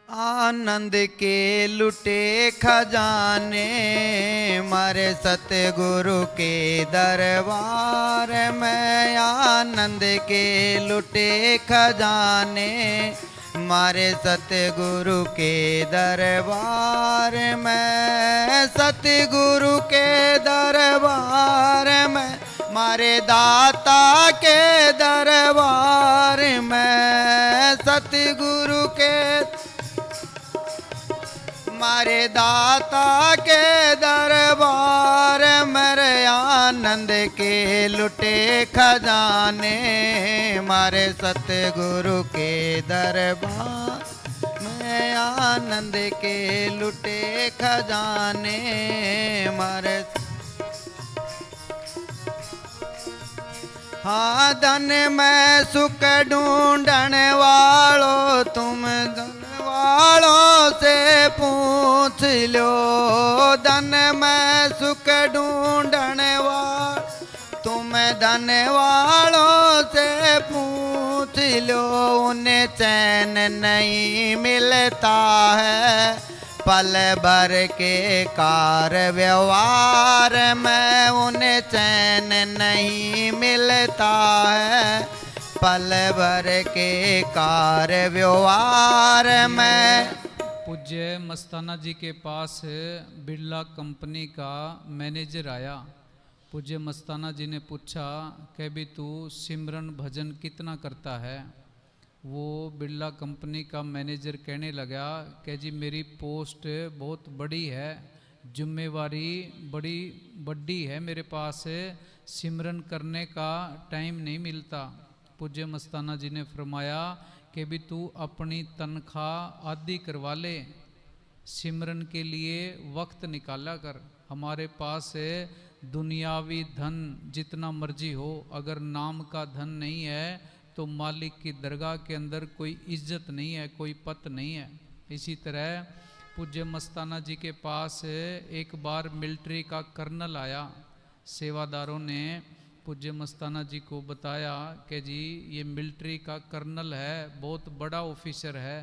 आनंद के लुटे खजाने मारे सतगुरु के दरबार में। आनंद के लुटे खजाने मारे सतगुरु के दरबार में। सतगुरु के दरबार में मारे दाता के दरबार में। सतगुरु के मारे दाता के दरबार मेरे आनंद के लुटे खजाने मारे सतगुरु के दरबार में। आनंद के लुटे खजाने मारे। हाँ धन में सुख ढूंढन वालो तुम धन वालों से पूछ लो। धन में सुख ढूंढन वाल तुम धन वालों से पूछ लो। उन्हें चैन नहीं मिलता है पल भर के कार व्यवहार में। उन्हें चैन नहीं मिलता है पल भर के कार व्यवहार में। पूज्य मस्ताना जी के पास बिरला कंपनी का मैनेजर आया। पूज्य मस्ताना जी ने पूछा कि भी तू सिमरन भजन कितना करता है। वो बिरला कंपनी का मैनेजर कहने लगा कि जी मेरी पोस्ट बहुत बड़ी है, जिम्मेवारी बड़ी बड़ी है, मेरे पास सिमरन करने का टाइम नहीं मिलता। पूज्य मस्ताना जी ने फरमाया कि भी तू अपनी तनख्वाह आदि करवा ले, सिमरन के लिए वक्त निकाला कर। हमारे पास दुनियावी धन जितना मर्जी हो, अगर नाम का धन नहीं है तो मालिक की दरगाह के अंदर कोई इज्जत नहीं है, कोई पत नहीं है। इसी तरह पूज्य मस्ताना जी के पास एक बार मिलिट्री का कर्नल आया। सेवादारों ने पूज्य मस्ताना जी को बताया कि जी ये मिलिट्री का कर्नल है, बहुत बड़ा ऑफिसर है।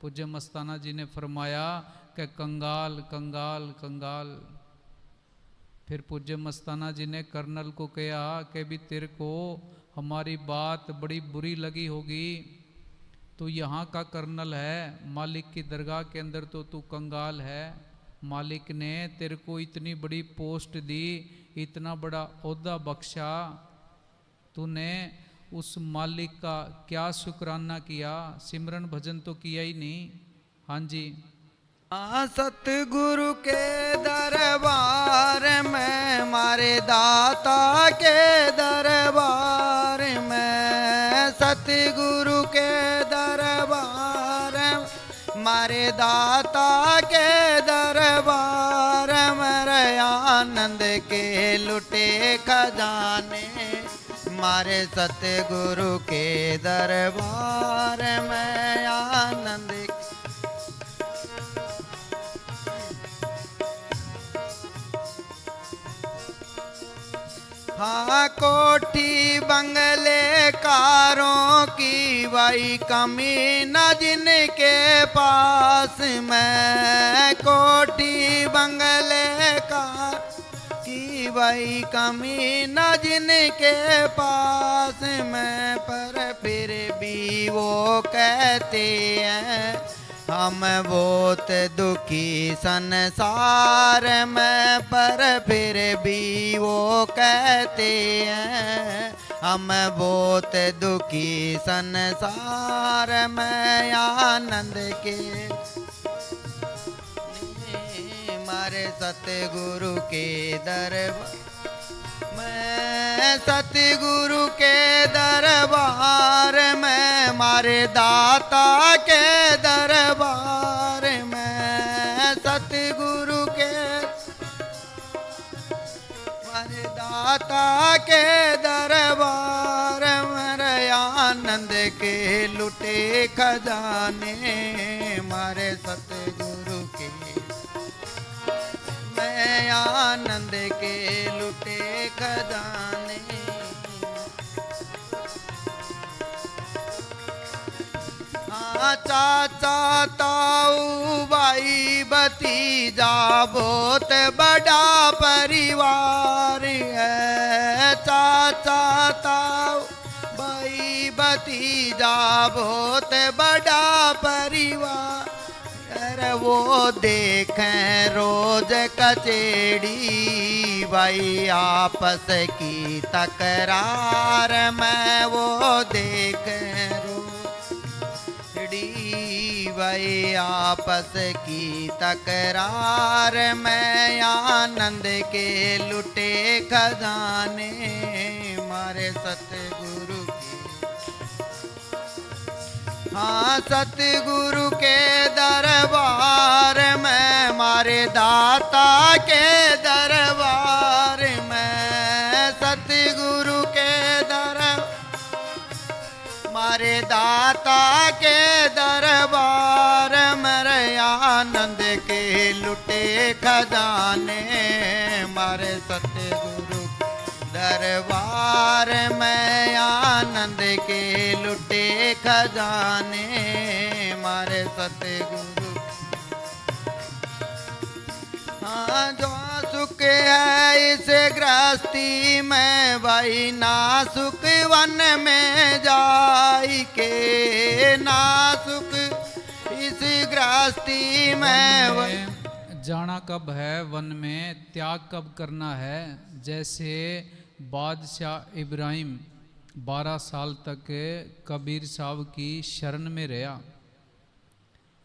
पूज्य मस्ताना जी ने फरमाया कि कंगाल कंगाल कंगाल। फिर पूज्य मस्ताना जी ने कर्नल को कहा कि भी तेरे को हमारी बात बड़ी बुरी लगी होगी, तो यहाँ का कर्नल है, मालिक की दरगाह के अंदर तो तू कंगाल है। मालिक ने तेरे को इतनी बड़ी पोस्ट दी, इतना बड़ा ओहदा बख्शा, तूने उस मालिक का क्या शुक्राना किया, सिमरन भजन तो किया ही नहीं। हाँ जी। सतगुरु के दरबार में मारे दाता के दरबार में। सतगुरु के दरबार मारे दाता के दरबार मेरे आनंद के लुटे खजाने मारे सतगुरु के दरबार में। आनंद हाँ कोठी बंगले कारों की वही कमी न जिनके पास में। कोठी बंगले कार की वही कमी न जिनके पास में। पर फिर भी वो कहते हैं हम बहुत दुखी संसार में। पर फिर भी वो कहते हैं हम बहुत दुखी संसार में। आनंद के मारे सतगुरु के दरबार में। सतगुरु के दरबार में मारे दाता के दरबार में। सतगुरु के मारे दाता के दरबार में। आनंद के लुटे खजाने मारे सतगुरु के मैं। आनंद के लुटे खजाने चाचा ताऊ भतीजा बहुत बड़ा परिवार है, चाचा ताऊ भाई भतीजा बहुत बड़ा परिवार। अरे वो देखें रोज कचेड़ी भाई आपस की तकरार में, वो देखें रोज भाई आपस की तकरार में। आनंद के लुटे खजाने मारे सतगुरु के, हाँ सतगुरु के दरबार में, मारे दाता के दरबार में, सतगुरु के मारे दाता के दरबार में। आनंद के लुटे खजाने मारे सतगुरु दरबार में। आनंद के लुटे खजाने मारे सतगुरु। हाँ जो सुख है इस गृहस्थी में भाई, ना सुख वन में जाई के, ना सुख इस गृहस्थी में। जाना कब है वन में, त्याग कब करना है। जैसे बादशाह इब्राहिम 12 साल तक कबीर साहब की शरण में रहा,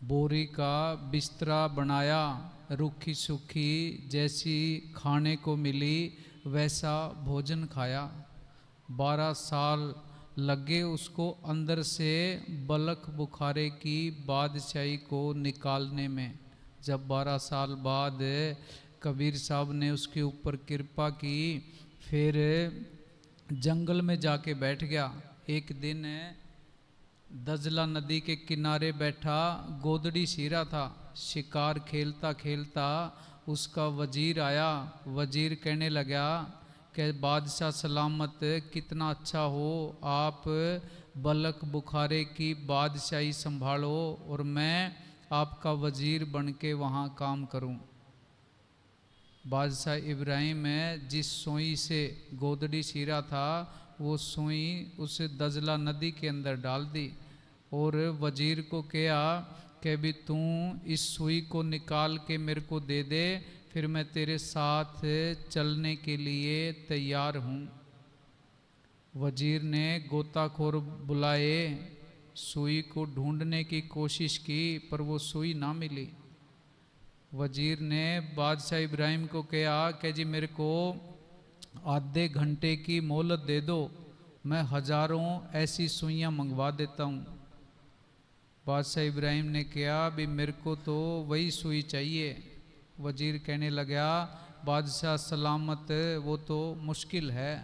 बोरी का बिस्तरा बनाया, रूखी सूखी जैसी खाने को मिली वैसा भोजन खाया। 12 साल लगे उसको अंदर से बलख बुखारे की बादशाही को निकालने में। जब 12 साल बाद कबीर साहब ने उसके ऊपर कृपा की, फिर जंगल में जाके बैठ गया। एक दिन दजला नदी के किनारे बैठा गोदड़ी सीरा था, शिकार खेलता खेलता उसका वजीर आया। वजीर कहने लगा कि बादशाह सलामत, कितना अच्छा हो आप बलक बुखारे की बादशाही संभालो और मैं आपका वजीर बन के वहाँ काम करूँ। बादशाह इब्राहिम जिस सोई से गोदड़ी सीरा था वो सोई उस दजला नदी के अंदर डाल दी और वजीर को कहा कि भी तू इस सुई को निकाल के मेरे को दे दे, फिर मैं तेरे साथ चलने के लिए तैयार हूँ। वजीर ने गोताखोर बुलाए, सुई को ढूंढने की कोशिश की पर वो सुई ना मिली। वजीर ने बादशाह इब्राहिम को कहा कि जी मेरे को आधे घंटे की मोहलत दे दो, मैं हजारों ऐसी सुइयाँ मंगवा देता हूँ। बादशाह इब्राहिम ने कहा भी मेरे को तो वही सुई चाहिए। वजीर कहने लगा बादशाह सलामत, वो तो मुश्किल है।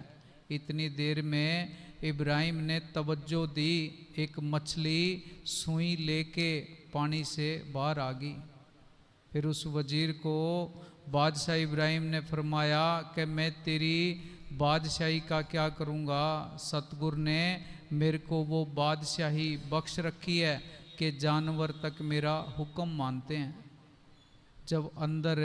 इतनी देर में इब्राहिम ने तवज्जो दी, एक मछली सुई लेके पानी से बाहर आ गई। फिर उस वजीर को बादशाह इब्राहिम ने फरमाया कि मैं तेरी बादशाही का क्या करूँगा। सतगुरु ने मेरे को वो बादशाही बख्श रखी है कि जानवर तक मेरा हुक्म मानते हैं। जब अंदर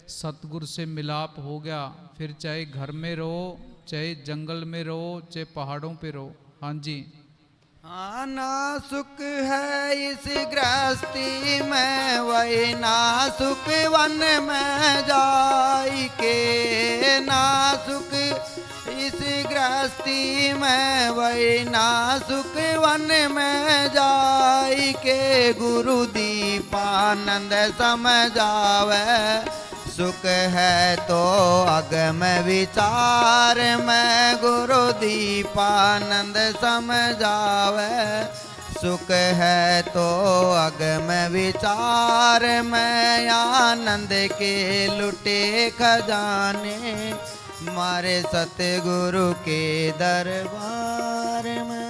सतगुरु से मिलाप हो गया, फिर चाहे घर में रहो, चाहे जंगल में रहो, चाहे पहाड़ों पे रहो। हाँ जी। हाँ ना सुख है इस गृहस्थी में, वही ना सुख वन में जाई के, ना सुख इस गृहस्थी में, वही ना सुख वन में जाई के। गुरु दीपानंद समझावे, सुख है तो अगम विचार में। गुरु दीपानंद समझावे, सुख है तो अगम विचार में। आनंद के लुटे खजाने मारे सतगुरु के दरबार में।